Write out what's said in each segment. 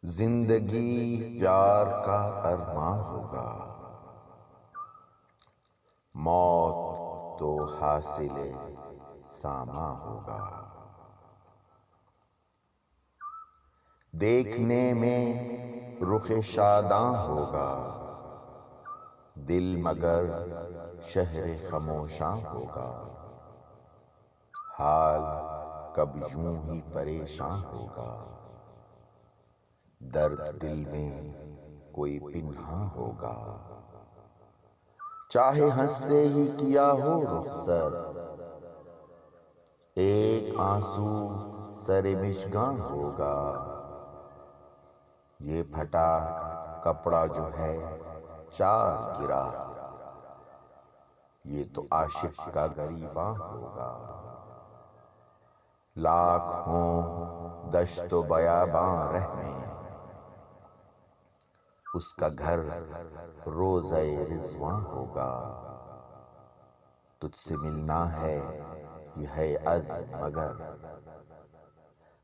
زندگی پیار کا ارماں ہوگا، موت تو حاصل ساماں ہوگا۔ دیکھنے میں رخ شاداں ہوگا، دل مگر شہر خموشاں ہوگا۔ حال کب یوں ہی پریشاں ہوگا، درد دل میں کوئی پنہاں ہوگا۔ چاہے ہنستے ہی کیا ہو رخصت، ایک آنسو سر مژگاں ہوگا۔ یہ پھٹا کپڑا جو ہے چار گرا، یہ تو عاشق کا گریباں ہوگا۔ لاکھ ہوں دشت و بیاباں رہنے، اس کا گھر روضہ رضواں ہوگا۔ تجھ سے ملنا ہے یہ ہے عزم مگر،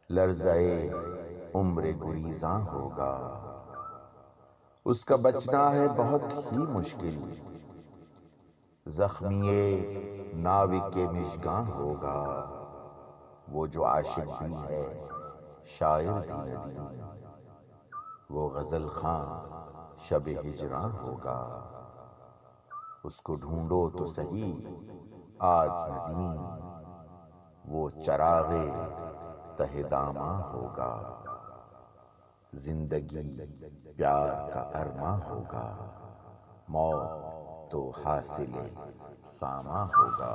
لرزہ عمر گریزاں ہوگا۔ اس کا بچنا ہے بہت ہی مشکل، زخمی ناوک مژگاں ہوگا۔ وہ جو عاشق بھی ہے شاعر بھی ندیم، وہ غزل خواں شب ہجراں ہوگا۔ اس کو ڈھونڈو تو سہی آج ندیم، وہ چراغ تہ داماں ہوگا۔ زندگی پیار کا ارماں ہوگا، موت تو حاصل ساماں ہوگا۔